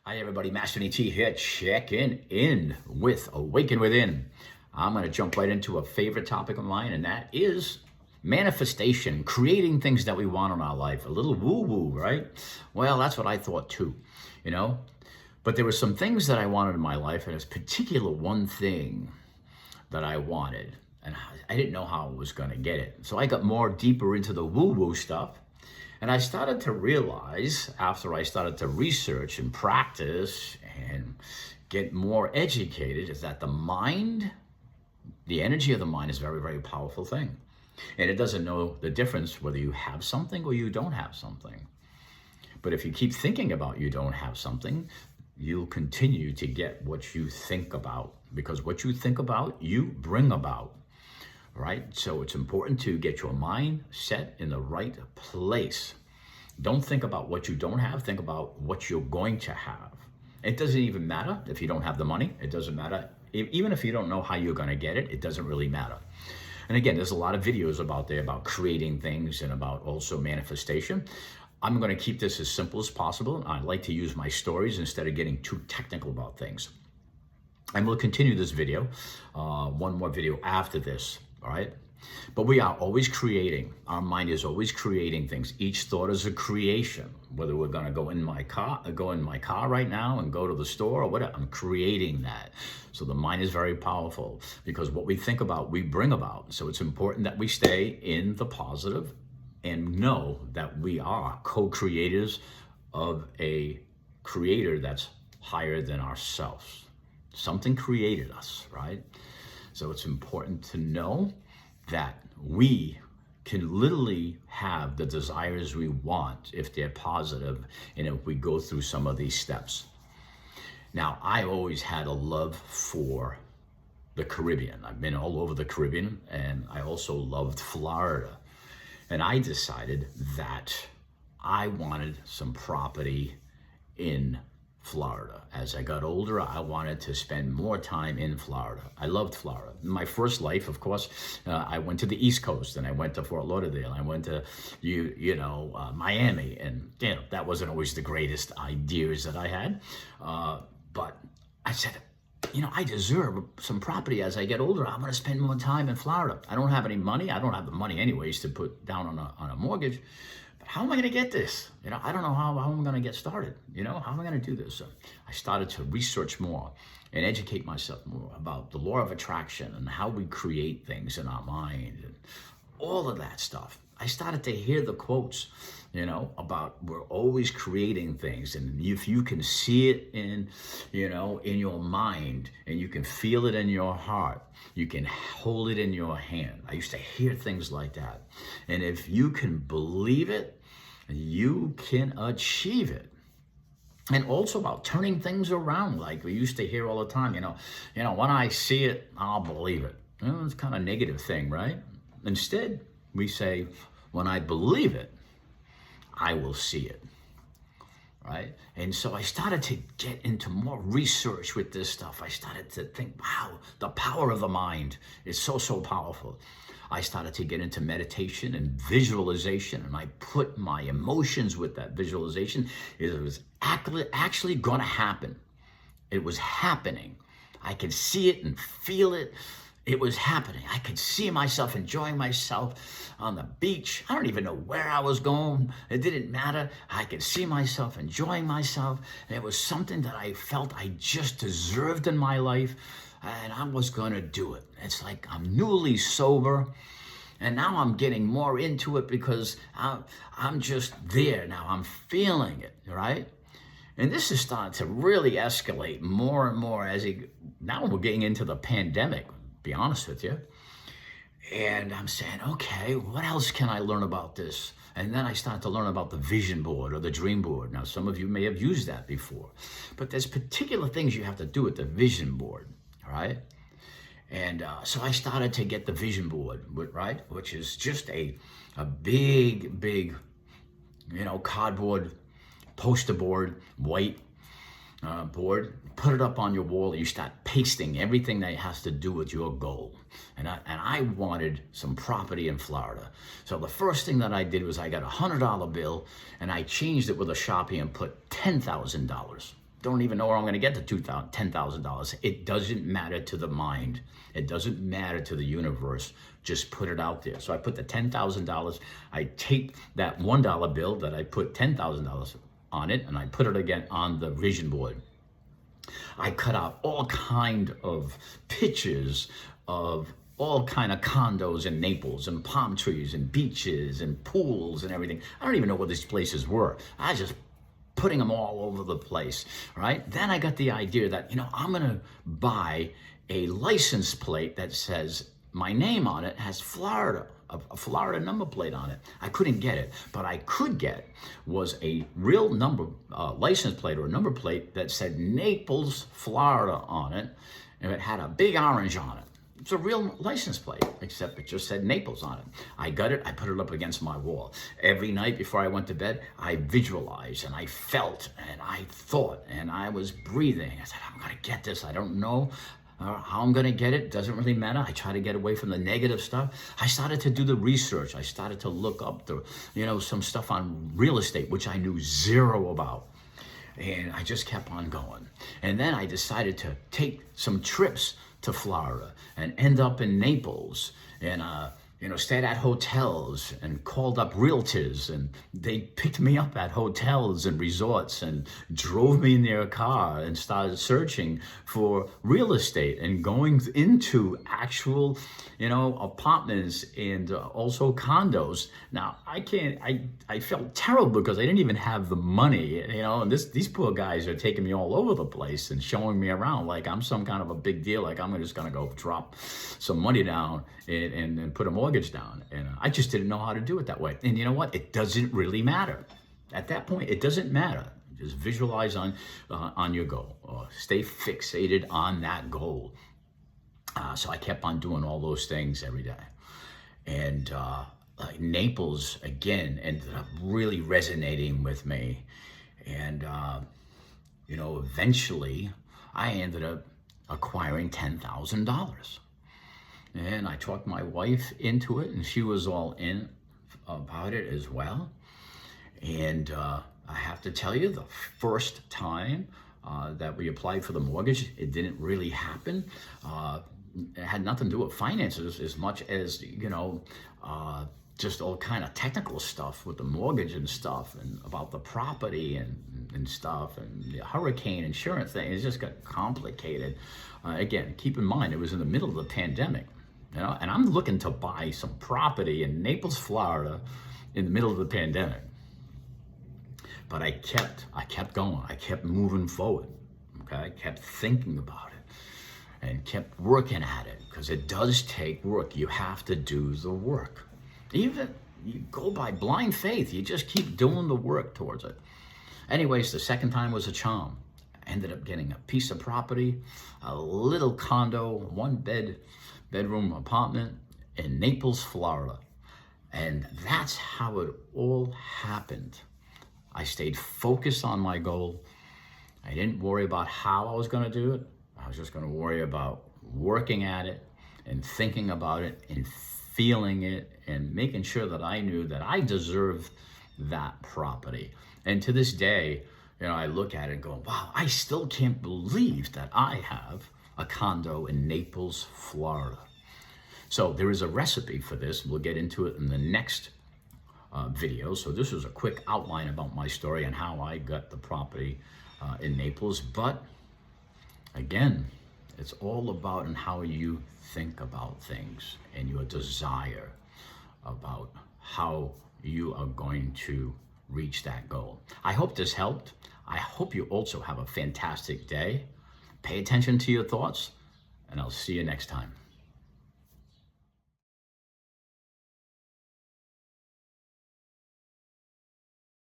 Hi everybody, Master T here, checking in with Awaken Within. I'm going to jump right into a favorite topic of mine, and that is manifestation, creating things that we want in our life. A little woo-woo, right? Well, that's what I thought too, you know? But there were some things that I wanted in my life, and it's particular one thing that I wanted, and I didn't know how I was going to get it. So I got more deeper into the woo-woo stuff. And I started to realize, after I started to research and practice and get more educated, is that the mind, the energy of the mind is a very, very powerful thing. And it doesn't know the difference whether you have something or you don't have something. But if you keep thinking about you don't have something, you'll continue to get what you think about. Because what you think about, you bring about. Right? So it's important to get your mind set in the right place. Don't think about what you don't have. Think about what you're going to have. It doesn't even matter if you don't have the money. It doesn't matter. Even if you don't know how you're going to get it, it doesn't really matter. And again, there's a lot of videos about there about creating things and about also manifestation. I'm going to keep this as simple as possible. I like to use my stories instead of getting too technical about things. And we'll continue this video, one more video after this. All right. But we are always creating. Our mind is always creating things. Each thought is a creation. Whether we're going to go in my car right now and go to the store or whatever, I'm creating that. So the mind is very powerful because what we think about, we bring about. So it's important that we stay in the positive and know that we are co-creators of a creator that's higher than ourselves. Something created us, right? So it's important to know that we can literally have the desires we want if they're positive and if we go through some of these steps. Now, I always had a love for the Caribbean. I've been all over the Caribbean, and I also loved Florida. And I decided that I wanted some property in Florida. As I got older, I wanted to spend more time in Florida. I loved Florida. In my first life, of course, I went to the East Coast and I went to Fort Lauderdale. I went to, Miami, and that wasn't always the greatest ideas that I had. But I said, I deserve some property as I get older. I'm going to spend more time in Florida. I don't have any money. I don't have the money anyways to put down on a mortgage. How am I going to get this? I don't know how I'm going to get started. How am I going to do this? So I started to research more and educate myself more about the law of attraction and how we create things in our mind and all of that stuff. I started to hear the quotes, about we're always creating things. And if you can see it in your mind and you can feel it in your heart, you can hold it in your hand. I used to hear things like that. And if you can believe it, you can achieve it. And also about turning things around, like we used to hear all the time, when I see it, I'll believe it. It's kind of a negative thing, right? Instead, we say, when I believe it, I will see it, right? And so I started to get into more research with this stuff. I started to think, wow, the power of the mind is so, so powerful. I started to get into meditation and visualization, and I put my emotions with that visualization. It was actually going to happen. It was happening. I could see it and feel it. It was happening. I could see myself enjoying myself on the beach. I don't even know where I was going. It didn't matter. I could see myself enjoying myself. And it was something that I felt I just deserved in my life. And I was going to do it. It's like I'm newly sober. And now I'm getting more into it because I'm just there now. I'm feeling it, right? And this is starting to really escalate more and more now we're getting into the pandemic, to be honest with you. And I'm saying, okay, what else can I learn about this? And then I started to learn about the vision board or the dream board. Now, some of you may have used that before. But there's particular things you have to do with the vision board, all right? And so I started to get the vision board, right? Which is just a big, cardboard poster board, white board. Put it up on your wall. And you start pasting everything that has to do with your goal. And I wanted some property in Florida. So the first thing that I did was I got a $100 bill and I changed it with a Sharpie and put $10,000. don't even know where I'm going to get the $10,000. It doesn't matter to the mind. It doesn't matter to the universe. Just put it out there. So I put the $10,000. I taped that $1 bill that I put $10,000 on it, and I put it again on the vision board. I cut out all kind of pictures of all kind of condos in Naples and palm trees and beaches and pools and everything. I don't even know what these places were. I just putting them all over the place, right? Then I got the idea that, I'm gonna buy a license plate that says my name on it, has Florida, a Florida number plate on it. I couldn't get it, but I could get was a real number, license plate or a number plate that said Naples, Florida on it, and it had a big orange on it. It's a real license plate, except it just said Naples on it. I got it, I put it up against my wall. Every night before I went to bed, I visualized and I felt and I thought and I was breathing. I said, I'm gonna get this. I don't know how I'm gonna get it. Doesn't really matter. I try to get away from the negative stuff. I started to do the research. I started to look up the, some stuff on real estate, which I knew zero about. And I just kept on going. And then I decided to take some trips to Florida and end up in Naples and stayed at hotels and called up realtors, and they picked me up at hotels and resorts and drove me in their car and started searching for real estate and going into actual, apartments and also condos. Now I felt terrible because I didn't even have the money, and these poor guys are taking me all over the place and showing me around like I'm some kind of a big deal, like I'm just gonna go drop some money down and put a mortgage down. And I just didn't know how to do it that way. And you know what? It doesn't really matter. At that point, it doesn't matter. Just visualize on your goal. Or stay fixated on that goal. So I kept on doing all those things every day. And Naples, again, ended up really resonating with me. And, eventually I ended up acquiring $10,000. And I talked my wife into it, and she was all in about it as well. And I have to tell you, the first time that we applied for the mortgage, it didn't really happen. It had nothing to do with finances as much as, just all kind of technical stuff with the mortgage and stuff, and about the property and stuff, and the hurricane insurance thing. It just got complicated. Again, keep in mind, it was in the middle of the pandemic. And I'm looking to buy some property in Naples, Florida, in the middle of the pandemic. But I kept going. I kept moving forward. Okay, I kept thinking about it and kept working at it, because it does take work. You have to do the work. Even you go by blind faith. You just keep doing the work towards it. Anyways, the second time was a charm. I ended up getting a piece of property, a little condo, bedroom apartment in Naples, Florida. And that's how it all happened. I stayed focused on my goal. I didn't worry about how I was going to do it. I was just going to worry about working at it and thinking about it and feeling it and making sure that I knew that I deserved that property. And to this day, I look at it and go, wow, I still can't believe that I have a condo in Naples, Florida. So there is a recipe for this. We'll get into it in the next video. So this was a quick outline about my story and how I got the property in Naples. But again, it's all about how you think about things and your desire about how you are going to reach that goal. I hope this helped. I hope you also have a fantastic day. Pay attention to your thoughts, and I'll see you next time.